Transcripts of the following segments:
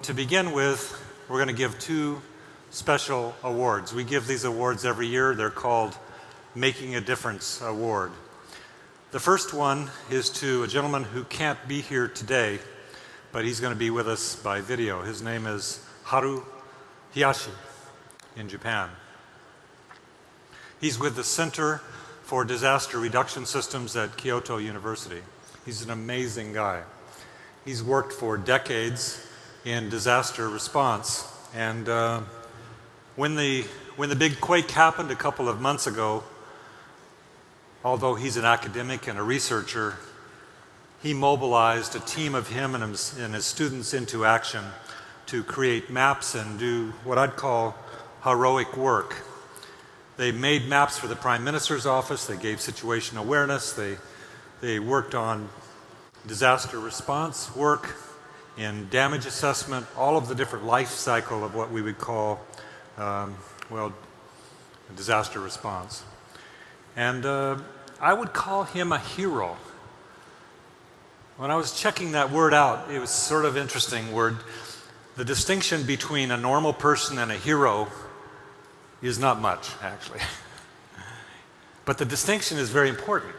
to begin with, we're going to give two special awards. We give these awards every year. They're called Making a Difference Award. The first one is to a gentleman who can't be here today, but he's going to be with us by video. His name is Haru Hyashi in Japan. He's with the Center for Disaster Reduction Systems at Kyoto University. He's an amazing guy. He's worked for decades in disaster response. And when the big quake happened a couple of months ago, although he's an academic and a researcher, he mobilized a team of him and his students into action to create maps and do what I'd call heroic work. They made maps for the Prime Minister's office. They gave situation awareness. They worked on disaster response work, in damage assessment, all of the different life cycle of what we would call, disaster response. And I would call him a hero. When I was checking that word out, it was sort of interesting word. The distinction between a normal person and a hero is not much, actually. But the distinction is very important.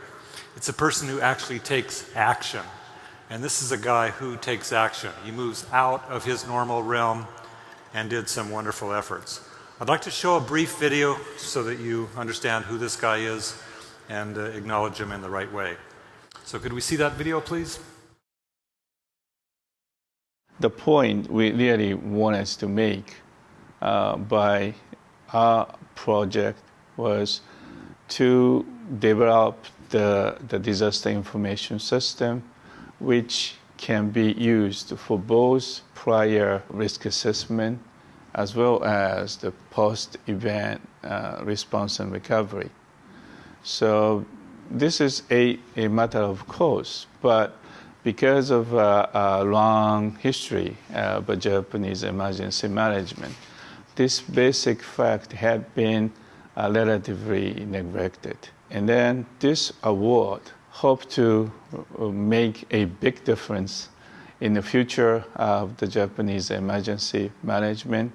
It's a person who actually takes action. And this is a guy who takes action. He moves out of his normal realm and did some wonderful efforts. I'd like to show a brief video so that you understand who this guy is and acknowledge him in the right way. So could we see that video, please? The point we really wanted to make by our project was to develop the disaster information system, which can be used for both prior risk assessment as well as the post-event response and recovery. So this is a matter of course, but because of a long history of Japanese emergency management, this basic fact had been relatively neglected. And then this award hope to make a big difference in the future of the Japanese emergency management,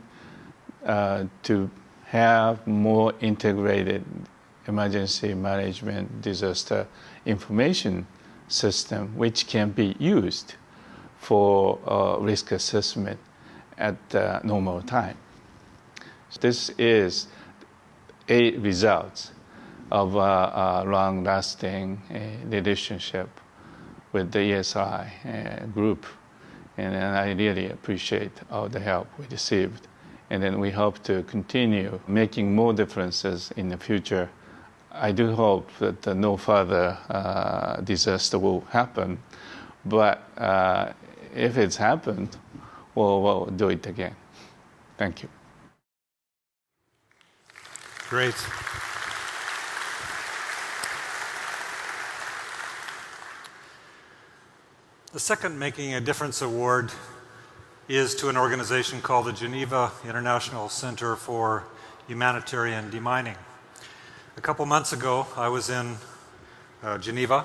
to have more integrated emergency management disaster information system which can be used for risk assessment at normal time. This is a result of a long-lasting relationship with the ESI group. And I really appreciate all the help we received. And then we hope to continue making more differences in the future. I do hope that no further disaster will happen, but if it's happened, we'll do it again. Thank you. Great. The second Making a Difference Award is to an organization called the Geneva International Center for Humanitarian Demining. A couple months ago, I was in Geneva,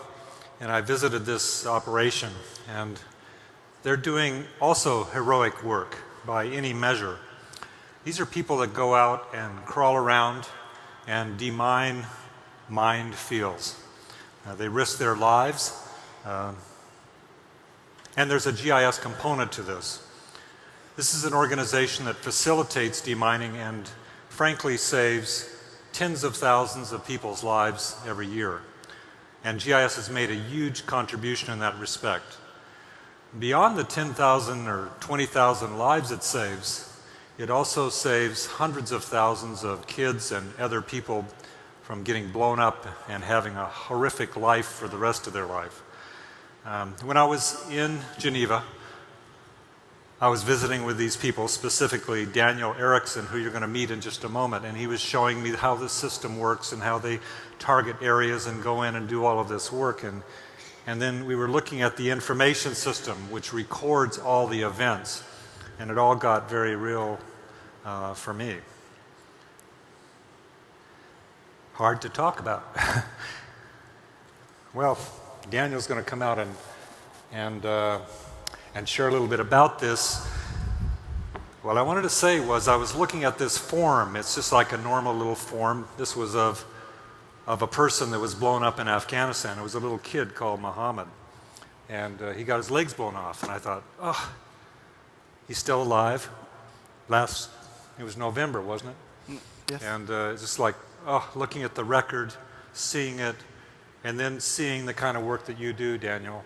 and I visited this operation, and they're doing also heroic work by any measure. These are people that go out and crawl around and demine mined fields. They risk their lives. And there's a GIS component to this. This is an organization that facilitates demining and frankly saves tens of thousands of people's lives every year. And GIS has made a huge contribution in that respect. Beyond the 10,000 or 20,000 lives it saves, it also saves hundreds of thousands of kids and other people from getting blown up and having a horrific life for the rest of their life. When I was in Geneva, I was visiting with these people, specifically Daniel Eriksson, who you're going to meet in just a moment, and he was showing me how the system works and how they target areas and go in and do all of this work. And then we were looking at the information system, which records all the events, and it all got very real for me. Hard to talk about. Well, Daniel's going to come out and share a little bit about this. What I wanted to say was I was looking at this form. It's just like a normal little form. This was of a person that was blown up in Afghanistan. It was a little kid called Muhammad. And he got his legs blown off. And I thought, oh, he's still alive. It was November, wasn't it? Yes. And it's just like, oh, looking at the record, seeing it, and then seeing the kind of work that you do, Daniel.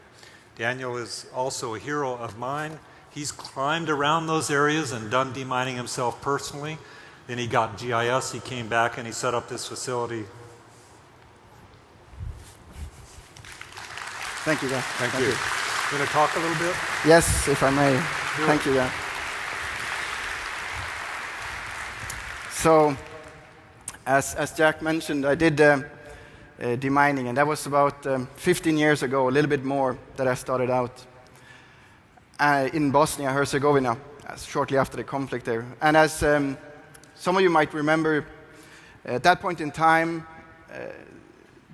Daniel is also a hero of mine. He's climbed around those areas and done demining himself personally. Then he got GIS, he came back and he set up this facility. Thank you, guys. Thank you. You want to talk a little bit? Yes, if I may. Thank you, guys. So, as Jack mentioned, I did demining, and that was about 15 years ago, a little bit more, that I started out in Bosnia-Herzegovina, shortly after the conflict there. And as some of you might remember, at that point in time,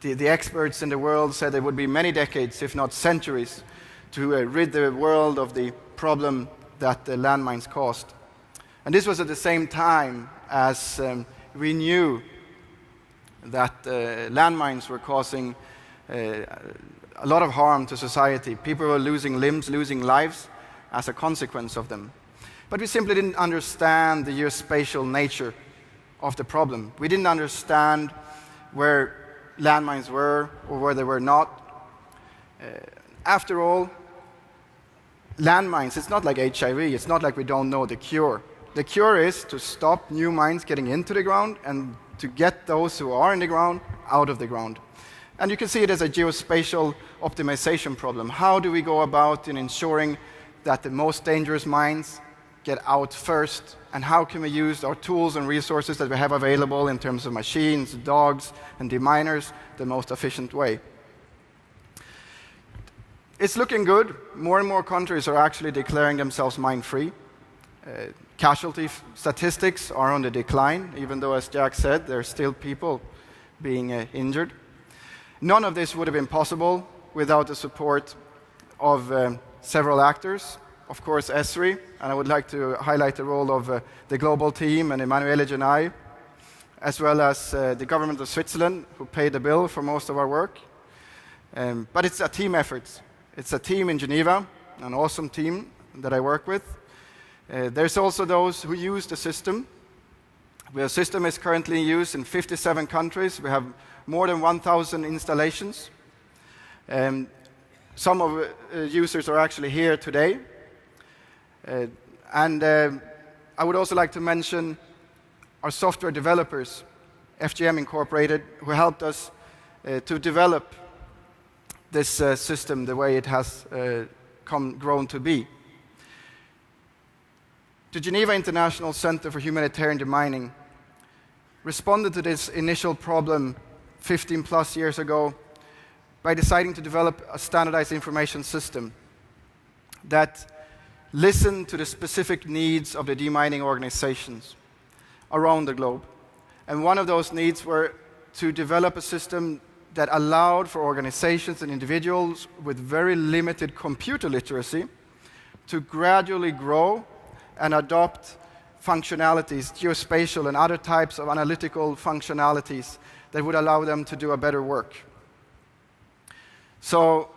the experts in the world said there would be many decades, if not centuries, to rid the world of the problem that the landmines caused. And this was at the same time as we knew that landmines were causing a lot of harm to society. People were losing limbs, losing lives as a consequence of them. But we simply didn't understand the geospatial nature of the problem. We didn't understand where landmines were or where they were not. After all, landmines, it's not like HIV, it's not like we don't know the cure. The cure is to stop new mines getting into the ground and to get those who are in the ground out of the ground. And you can see it as a geospatial optimization problem. How do we go about in ensuring that the most dangerous mines get out first, and how can we use our tools and resources that we have available in terms of machines, dogs, and deminers the most efficient way? It's looking good. More and more countries are actually declaring themselves mine-free. Casualty statistics are on the decline, even though, as Jack said, there are still people being injured. None of this would have been possible without the support of several actors. Of course, Esri, and I would like to highlight the role of the global team and Emanuele Genai, as well as the government of Switzerland, who paid the bill for most of our work. But it's a team effort. It's a team in Geneva, an awesome team that I work with. There's also those who use the system. The system is currently in use in 57 countries. We have more than 1,000 installations. Some of the users are actually here today. And I would also like to mention our software developers, FGM Incorporated, who helped us to develop this system the way it has grown to be. The Geneva International Center for Humanitarian Demining responded to this initial problem 15 plus years ago by deciding to develop a standardized information system that listened to the specific needs of the demining organizations around the globe. And one of those needs were to develop a system that allowed for organizations and individuals with very limited computer literacy to gradually grow and adopt functionalities, geospatial and other types of analytical functionalities that would allow them to do a better work. So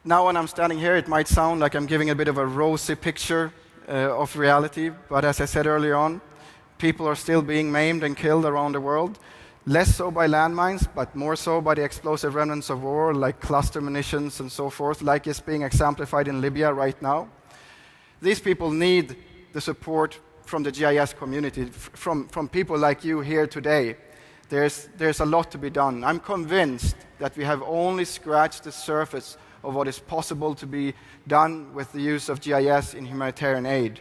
now when I'm standing here, it might sound like I'm giving a bit of a rosy picture of reality, but as I said earlier on, people are still being maimed and killed around the world, less so by landmines, but more so by the explosive remnants of war, like cluster munitions and so forth, like is being exemplified in Libya right now. These people need the support from the GIS community, from people like you here today. There's a lot to be done. I'm convinced that we have only scratched the surface of what is possible to be done with the use of GIS in humanitarian aid.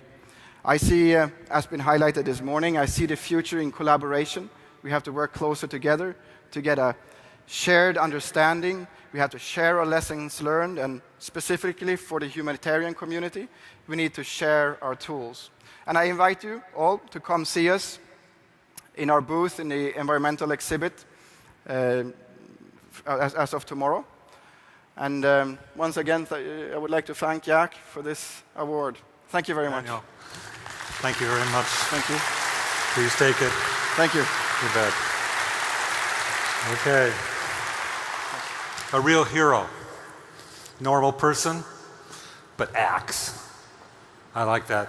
I see, as been highlighted this morning, I see the future in collaboration. We have to work closer together to get a shared understanding. We have to share our lessons learned, and specifically for the humanitarian community, we need to share our tools. And I invite you all to come see us in our booth in the environmental exhibit as of tomorrow. And once again, I would like to thank Jack for this award. Thank you very much. Thank you very much. Thank you. Please take it. Thank you. You bet. Okay. A real hero. Normal person, but acts. I like that.